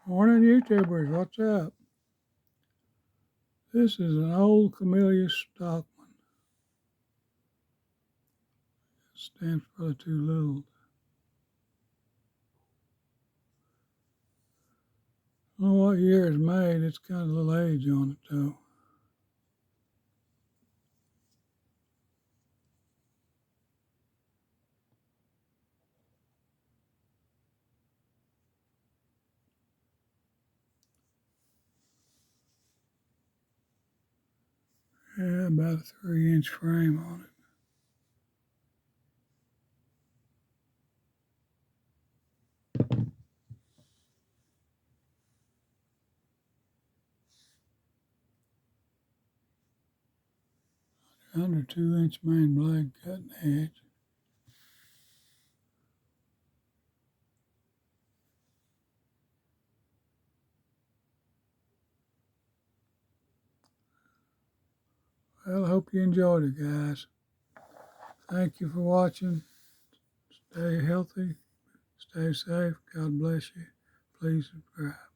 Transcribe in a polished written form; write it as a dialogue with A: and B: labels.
A: Morning, YouTubers. What's up? This is an old Camillus stockman. Stands for the too little. I don't know what year it's made. It's got a little age on it, though. Yeah, about a 3-inch frame on it. Under 2-inch main blade cutting edge. Well, I hope you enjoyed it, guys. Thank you for watching. Stay healthy. Stay safe. God bless you. Please subscribe.